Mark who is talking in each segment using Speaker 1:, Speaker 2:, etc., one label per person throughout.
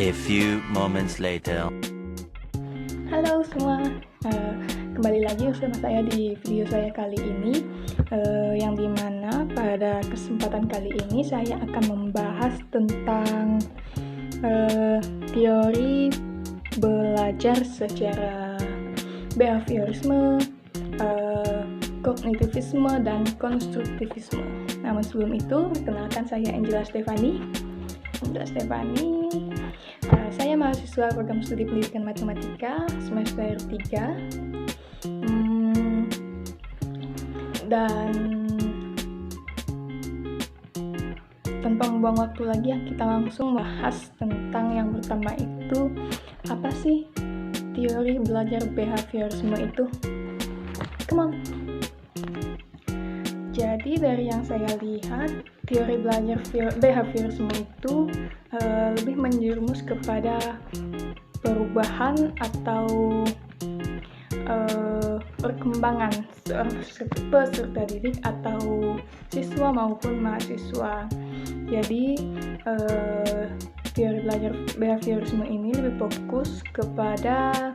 Speaker 1: A few moments later.
Speaker 2: Halo semua, kembali lagi bersama saya di video saya kali ini, yang dimana pada kesempatan kali ini saya akan membahas tentang teori belajar secara behaviorisme, kognitivisme, dan konstruktivisme. Namun sebelum itu, perkenalkan saya Angela Stefani. Saya mahasiswa program studi pendidikan matematika semester 3. Dan tanpa membuang waktu lagi ya, kita langsung bahas tentang yang pertama itu, apa sih teori belajar behaviorisme itu? Come on. Jadi dari yang saya lihat, teori belajar behaviorisme itu lebih menjerumus kepada perubahan atau perkembangan peserta didik atau siswa maupun mahasiswa. Jadi teori belajar behaviorisme ini lebih fokus kepada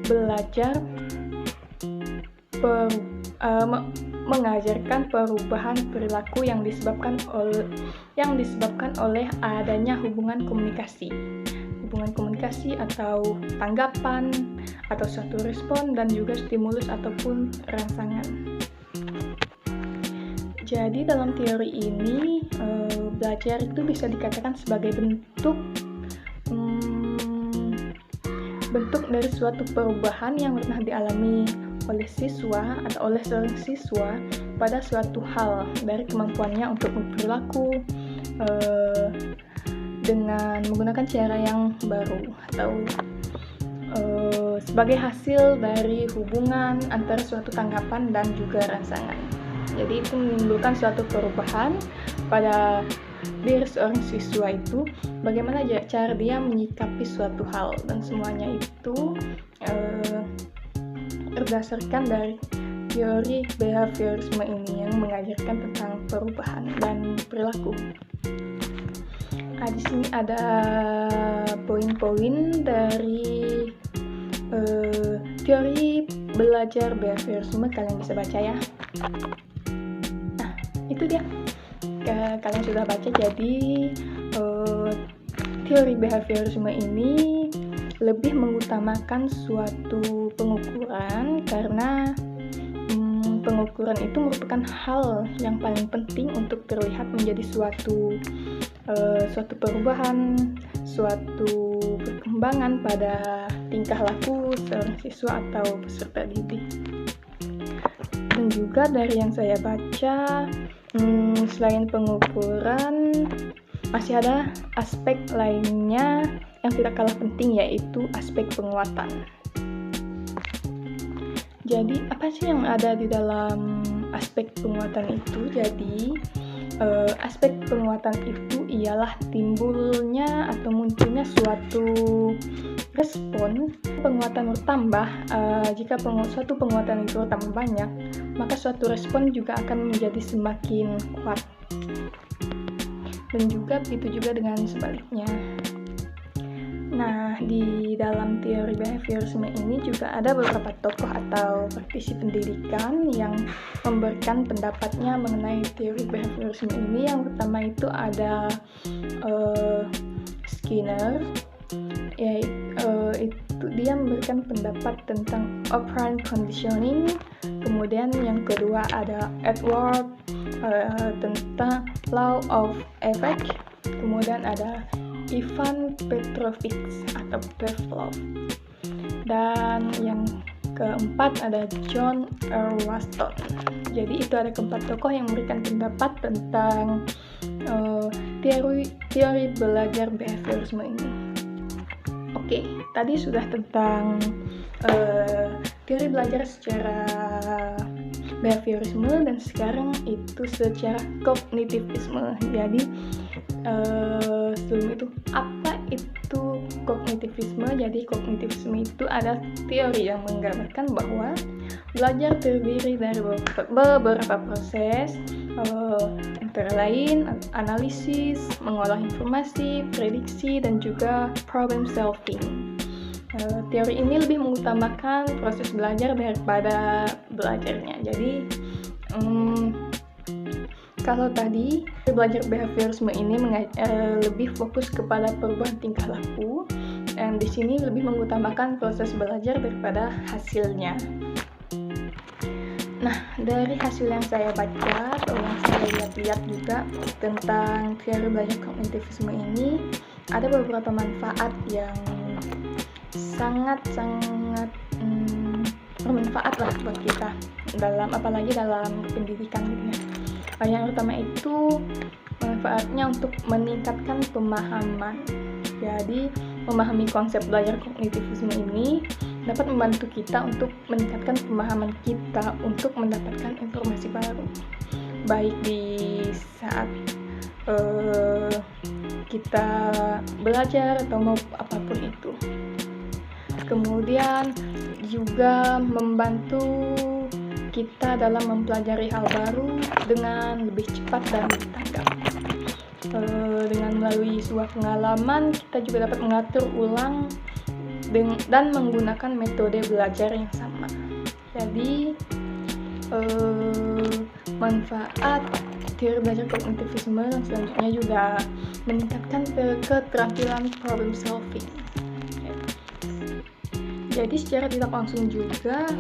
Speaker 2: belajar mengajarkan perubahan perilaku yang disebabkan oleh adanya hubungan komunikasi atau tanggapan atau suatu respon dan juga stimulus ataupun rangsangan. Jadi dalam teori ini belajar itu bisa dikatakan sebagai bentuk dari suatu perubahan yang pernah dialami oleh siswa atau oleh seorang siswa pada suatu hal dari kemampuannya untuk berperilaku dengan menggunakan cara yang baru atau sebagai hasil dari hubungan antara suatu tanggapan dan juga rangsangan. Jadi itu menimbulkan suatu perubahan pada diri seorang siswa itu, bagaimana cara dia menyikapi suatu hal, dan semuanya itu berdasarkan dari teori behaviorisme ini yang mengajarkan tentang perubahan dan perilaku. Di sini ada poin-poin dari teori belajar behaviorisme, kalian bisa baca ya. Nah, itu dia. Kalian sudah baca. Jadi teori behaviorisme ini lebih mengutamakan suatu pengukuran, karena pengukuran itu merupakan hal yang paling penting untuk terlihat menjadi suatu perubahan, suatu perkembangan pada tingkah laku seorang siswa atau peserta didik. Dan juga dari yang saya baca, selain pengukuran, masih ada aspek lainnya yang tidak kalah penting, yaitu aspek penguatan. Jadi apa sih yang ada di dalam aspek penguatan itu? Jadi aspek penguatan itu ialah timbulnya atau munculnya suatu respon. Penguatan bertambah, jika suatu penguatan itu bertambah banyak, maka suatu respon juga akan menjadi semakin kuat. Dan juga begitu juga dengan sebaliknya. Nah, di dalam teori behaviorisme ini juga ada beberapa tokoh atau praktisi pendidikan yang memberikan pendapatnya mengenai teori behaviorisme ini. Yang pertama itu ada Skinner, itu dia memberikan pendapat tentang operant conditioning. Kemudian yang kedua ada Edward tentang law of effect. Kemudian ada Ivan Petrovich atau Pavlov. Dan yang keempat ada John R. Waston. Jadi itu ada keempat tokoh yang memberikan pendapat tentang teori belajar behaviorisme ini. Oke, tadi sudah tentang teori belajar secara behaviorisme, dan sekarang itu secara kognitivisme. Jadi sebelum itu, apa itu kognitivisme? Jadi kognitivisme itu adalah teori yang menggambarkan bahwa belajar terdiri dari beberapa proses, antara lain analisis, mengolah informasi, prediksi, dan juga problem solving. Teori ini lebih mengutamakan proses belajar daripada belajarnya. Jadi kalau tadi belajar behaviorisme ini lebih fokus kepada perubahan tingkah laku, dan di sini lebih mengutamakan proses belajar daripada hasilnya. Nah, dari hasil yang saya baca atau yang saya lihat-lihat juga tentang teori belajar kognitivisme ini, ada beberapa manfaat yang sangat bermanfaat lah buat kita, apalagi dalam pendidikan gitu ya. Yang pertama itu manfaatnya untuk meningkatkan pemahaman. Jadi memahami konsep belajar kognitivisme ini dapat membantu kita untuk meningkatkan pemahaman kita untuk mendapatkan informasi baru, baik di saat kita belajar atau mau apapun itu. Kemudian juga membantu kita dalam mempelajari hal baru dengan lebih cepat dan tanggap. Dengan melalui sebuah pengalaman, kita juga dapat mengatur ulang dan menggunakan metode belajar yang sama. Jadi manfaat teori belajar kognitivisme selanjutnya juga meningkatkan keterampilan problem solving. Jadi secara tidak langsung juga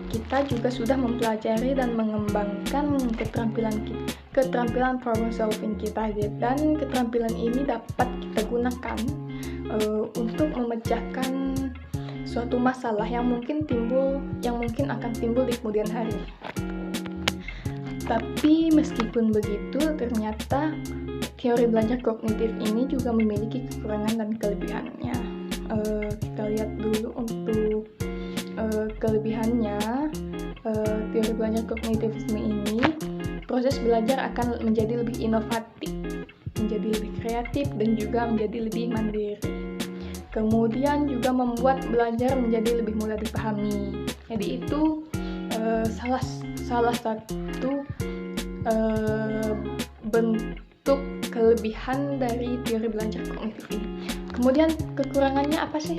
Speaker 2: kita juga sudah mempelajari dan mengembangkan keterampilan problem solving kita, dan keterampilan ini dapat kita gunakan untuk memecahkan suatu masalah yang mungkin akan timbul di kemudian hari. Tapi meskipun begitu, ternyata teori belajar kognitif ini juga memiliki kekurangan dan kelebihannya. Kita lihat dulu untuk kelebihannya. Teori belajar kognitivisme ini, proses belajar akan menjadi lebih inovatif, menjadi lebih kreatif, dan juga menjadi lebih mandiri. Kemudian juga membuat belajar menjadi lebih mudah dipahami. Jadi itu salah satu bentuk kelebihan dari teori belajar kognitif ini. Kemudian kekurangannya apa sih?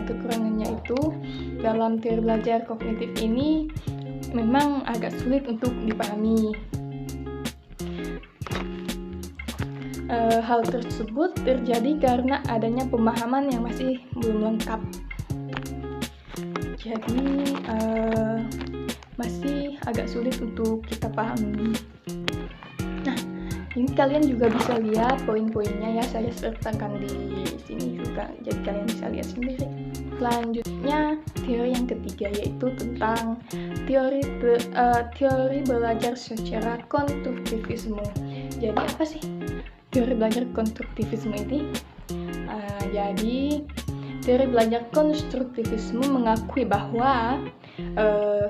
Speaker 2: Kekurangannya itu dalam teori belajar kognitif ini memang agak sulit untuk dipahami. Hal tersebut terjadi karena adanya pemahaman yang masih belum lengkap. Jadi masih agak sulit untuk kita pahami. Nah, ini kalian juga bisa lihat poin-poinnya ya, saya sertakan di sini juga, jadi kalian bisa lihat sendiri. Selanjutnya, teori yang ketiga yaitu tentang teori belajar secara konstruktivisme. Jadi apa sih teori belajar konstruktivisme ini? Jadi teori belajar konstruktivisme mengakui bahwa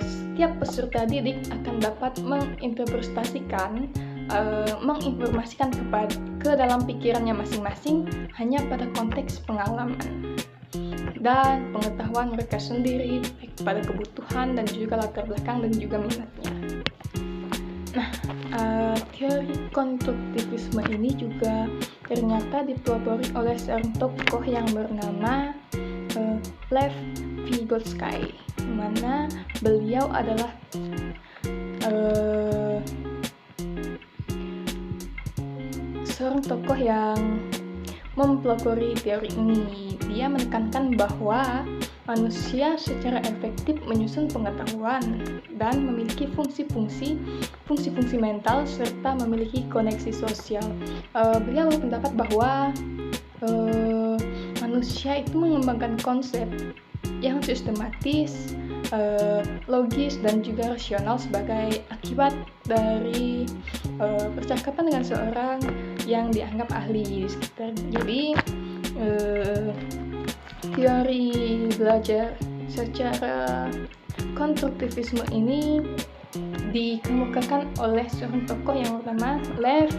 Speaker 2: setiap peserta didik akan dapat menginterpretasikan, menginformasikan ke dalam pikirannya masing-masing hanya pada konteks pengalaman dan pengetahuan mereka sendiri, pada kebutuhan dan juga latar belakang dan juga minatnya. Nah, teori konstruktivisme ini juga ternyata dipelopori oleh seorang tokoh yang bernama Lev Vygotsky, di mana beliau adalah seorang tokoh yang mempelopori teori ini. Dia menekankan bahwa manusia secara efektif menyusun pengetahuan dan memiliki fungsi-fungsi mental serta memiliki koneksi sosial. Beliau berpendapat bahwa manusia itu mengembangkan konsep yang sistematis, logis, dan juga rasional sebagai akibat dari percakapan dengan seorang yang dianggap ahli di sekitar. Jadi teori belajar secara konstruktivisme ini dikemukakan oleh seorang tokoh yang bernama Lev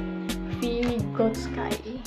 Speaker 2: Vygotsky.